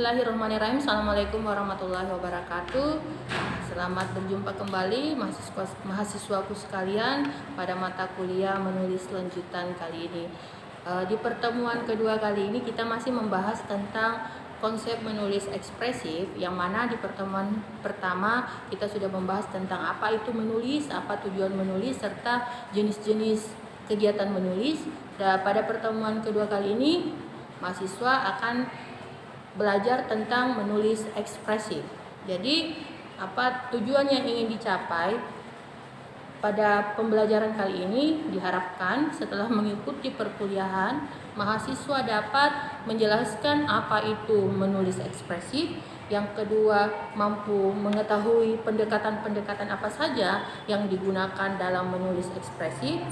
Bismillahirrahmanirrahim. Assalamualaikum warahmatullahi wabarakatuh. Selamat berjumpa kembali mahasiswaku sekalian pada mata kuliah menulis lanjutan kali ini. Di pertemuan kedua kali ini kita masih membahas tentang konsep menulis ekspresif, yang mana di pertemuan pertama kita sudah membahas tentang apa itu menulis, apa tujuan menulis, serta jenis-jenis kegiatan menulis. Dan pada pertemuan kedua kali ini mahasiswa akan belajar tentang menulis ekspresif. Jadi, apa tujuan yang ingin dicapai pada pembelajaran kali ini? Diharapkan setelah mengikuti perkuliahan, mahasiswa dapat menjelaskan apa itu menulis ekspresif. Yang kedua, mampu mengetahui pendekatan-pendekatan apa saja yang digunakan dalam menulis ekspresif.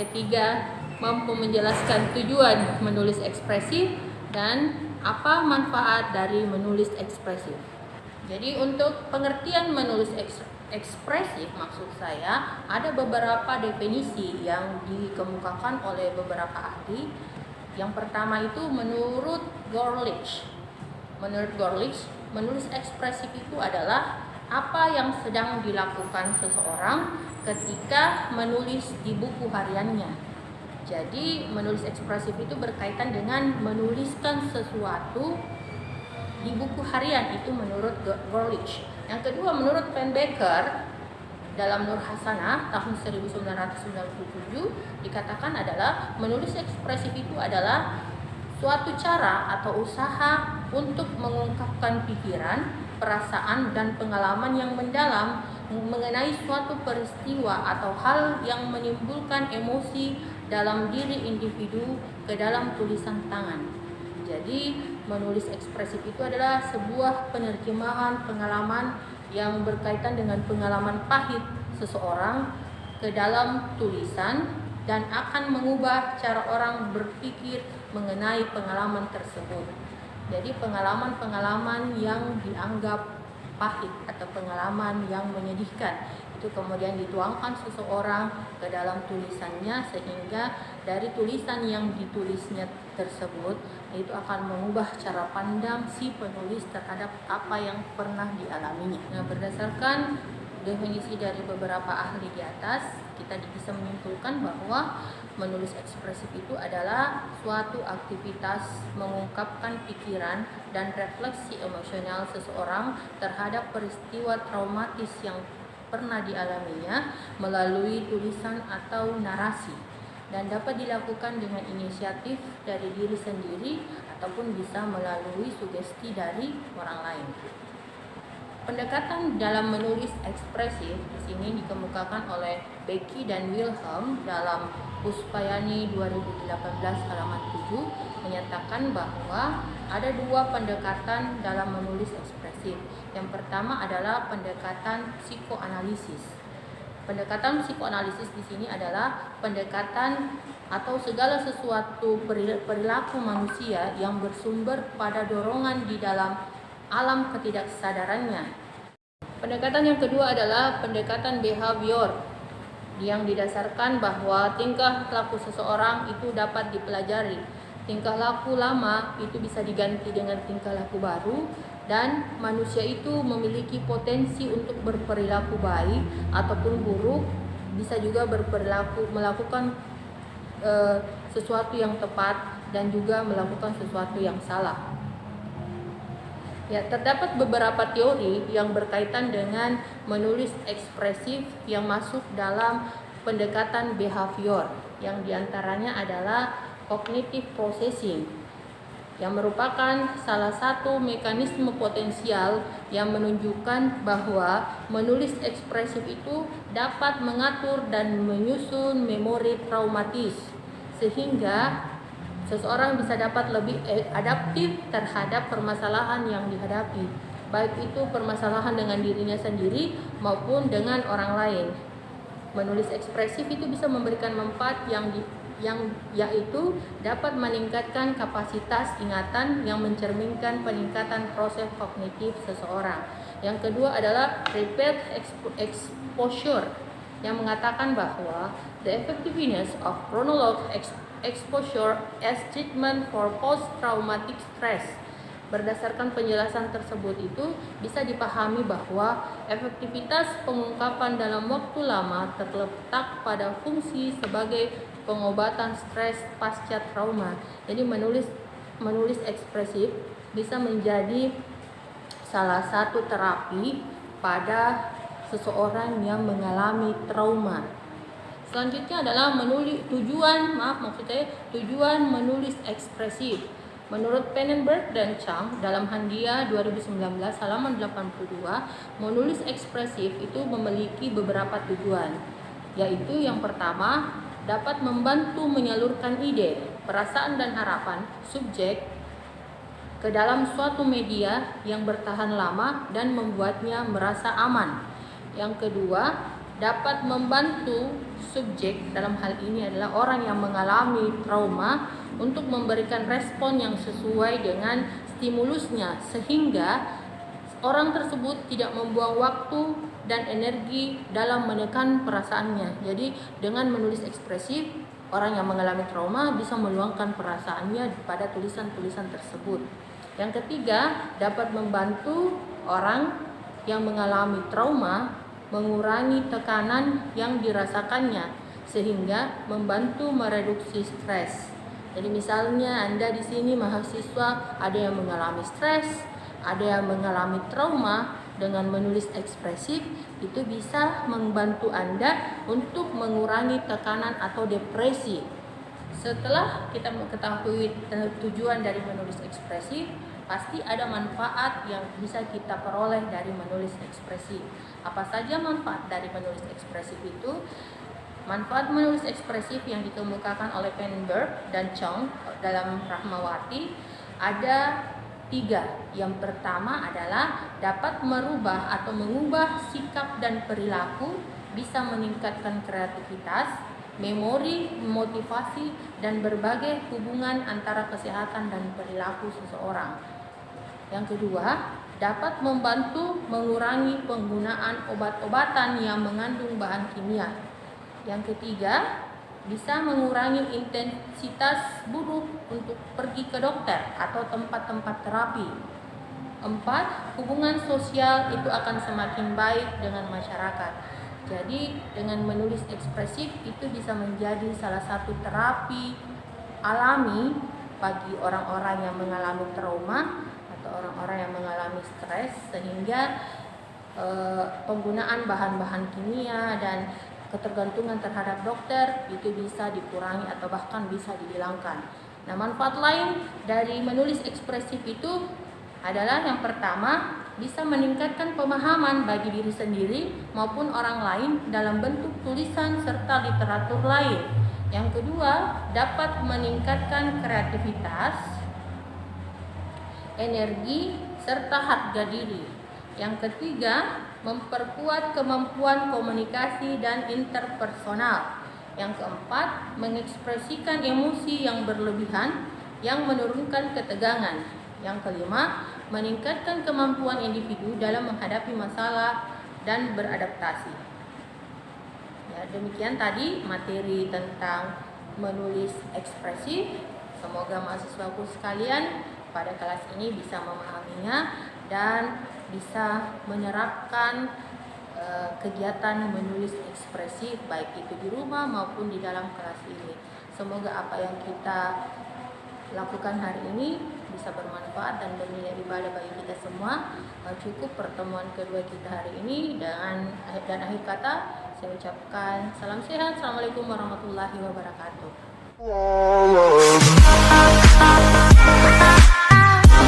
Ketiga, mampu menjelaskan tujuan menulis ekspresif dan apa manfaat dari menulis ekspresif. Jadi untuk pengertian menulis ekspresif, maksud saya ada beberapa definisi yang dikemukakan oleh beberapa ahli. Yang pertama itu menurut Gorlich. Menurut Gorlich, menulis ekspresif itu adalah apa yang sedang dilakukan seseorang ketika menulis di buku hariannya. Jadi menulis ekspresif itu berkaitan dengan menuliskan sesuatu di buku harian, itu menurut Gorlich. Yang kedua, menurut Pennebaker dalam Nur Hasanah tahun 1997 dikatakan adalah menulis ekspresif itu adalah suatu cara atau usaha untuk mengungkapkan pikiran, perasaan, dan pengalaman yang mendalam mengenai suatu peristiwa atau hal yang menimbulkan emosi dalam diri individu ke dalam tulisan tangan. Jadi menulis ekspresif itu adalah sebuah penerjemahan pengalaman yang berkaitan dengan pengalaman pahit seseorang ke dalam tulisan dan akan mengubah cara orang berpikir mengenai pengalaman tersebut. Jadi pengalaman-pengalaman yang dianggap pahit atau pengalaman yang menyedihkan itu kemudian dituangkan seseorang ke dalam tulisannya, sehingga dari tulisan yang ditulisnya tersebut itu akan mengubah cara pandang si penulis terhadap apa yang pernah dialaminya. Nah, berdasarkan definisi dari beberapa ahli di atas, kita bisa menyimpulkan bahwa menulis ekspresif itu adalah suatu aktivitas mengungkapkan pikiran dan refleksi emosional seseorang terhadap peristiwa traumatis yang pernah dialaminya melalui tulisan atau narasi, dan dapat dilakukan dengan inisiatif dari diri sendiri ataupun bisa melalui sugesti dari orang lain. Pendekatan dalam menulis ekspresif di sini dikemukakan oleh Becky dan Wilhelm dalam Puspayani 2018 halaman 7 menyatakan bahwa ada dua pendekatan dalam menulis ekspresif. Yang pertama adalah pendekatan psikoanalisis. Pendekatan psikoanalisis di sini adalah pendekatan atau segala sesuatu perilaku manusia yang bersumber pada dorongan di dalam alam ketidaksadarannya. Pendekatan yang kedua adalah pendekatan behavior, yang didasarkan bahwa tingkah laku seseorang itu dapat dipelajari. Tingkah laku lama itu bisa diganti dengan tingkah laku baru, dan manusia itu memiliki potensi untuk berperilaku baik ataupun buruk, bisa juga melakukan sesuatu yang tepat dan juga melakukan sesuatu yang salah. Ya, terdapat beberapa teori yang berkaitan dengan menulis ekspresif yang masuk dalam pendekatan behavior, yang diantaranya adalah cognitive processing, yang merupakan salah satu mekanisme potensial yang menunjukkan bahwa menulis ekspresif itu dapat mengatur dan menyusun memori traumatis, sehingga seseorang bisa dapat lebih adaptif terhadap permasalahan yang dihadapi, baik itu permasalahan dengan dirinya sendiri maupun dengan orang lain. Menulis ekspresif itu bisa memberikan manfaat yang yaitu dapat meningkatkan kapasitas ingatan yang mencerminkan peningkatan proses kognitif seseorang. Yang kedua adalah repeat exposure, yang mengatakan bahwa the effectiveness of chronological exposure as treatment for post-traumatic stress. Berdasarkan penjelasan tersebut itu bisa dipahami bahwa efektivitas pengungkapan dalam waktu lama terletak pada fungsi sebagai pengobatan stres pasca trauma. Jadi menulis ekspresif bisa menjadi salah satu terapi pada seseorang yang mengalami trauma. Selanjutnya adalah tujuan menulis ekspresif. Menurut Pannenberg dan Chang dalam Handia 2019 halaman 82, menulis ekspresif itu memiliki beberapa tujuan, yaitu yang pertama, dapat membantu menyalurkan ide, perasaan dan harapan subjek ke dalam suatu media yang bertahan lama dan membuatnya merasa aman. Yang kedua, dapat membantu subjek, dalam hal ini adalah orang yang mengalami trauma, untuk memberikan respon yang sesuai dengan stimulusnya sehingga orang tersebut tidak membuang waktu dan energi dalam menekan perasaannya. Jadi dengan menulis ekspresif, orang yang mengalami trauma bisa meluangkan perasaannya pada tulisan-tulisan tersebut. Yang ketiga, dapat membantu orang yang mengalami trauma mengurangi tekanan yang dirasakannya sehingga membantu mereduksi stres. Jadi misalnya Anda di sini mahasiswa ada yang mengalami stres, ada yang mengalami trauma, dengan menulis ekspresif itu bisa membantu Anda untuk mengurangi tekanan atau depresi. Setelah kita mengetahui tujuan dari menulis ekspresif, pasti ada manfaat yang bisa kita peroleh dari menulis ekspresif. Apa saja manfaat dari menulis ekspresif itu? Manfaat menulis ekspresif yang dikemukakan oleh Pannenberg dan Chang dalam Rahmawati ada 3. Yang pertama adalah dapat merubah atau mengubah sikap dan perilaku, bisa meningkatkan kreativitas, memori, motivasi, dan berbagai hubungan antara kesehatan dan perilaku seseorang. Yang kedua, dapat membantu mengurangi penggunaan obat-obatan yang mengandung bahan kimia. Yang ketiga, bisa mengurangi intensitas buruk untuk pergi ke dokter atau tempat-tempat terapi. 4. Hubungan sosial itu akan semakin baik dengan masyarakat. Jadi dengan menulis ekspresif itu bisa menjadi salah satu terapi alami bagi orang-orang yang mengalami trauma atau orang-orang yang mengalami stres, sehingga penggunaan bahan-bahan kimia dan ketergantungan terhadap dokter itu bisa dikurangi atau bahkan bisa dihilangkan. Nah, manfaat lain dari menulis ekspresif itu adalah yang pertama, bisa meningkatkan pemahaman bagi diri sendiri maupun orang lain dalam bentuk tulisan serta literatur lain. Yang kedua, dapat meningkatkan kreativitas, energi, serta harga diri. Yang ketiga, memperkuat kemampuan komunikasi dan interpersonal. Yang keempat, mengekspresikan emosi yang berlebihan yang menurunkan ketegangan. Yang kelima, meningkatkan kemampuan individu dalam menghadapi masalah dan beradaptasi. Ya, demikian tadi materi tentang menulis ekspresif. Semoga mahasiswaku sekalian pada kelas ini bisa memahaminya dan bisa menerapkan kegiatan menulis ekspresif baik itu di rumah maupun di dalam kelas ini. Semoga apa yang kita lakukan hari ini bisa bermanfaat dan bernilai ibadah bagi kita semua. Cukup pertemuan kedua kita hari ini, dan akhir kata saya ucapkan salam sehat. Assalamualaikum warahmatullahi wabarakatuh.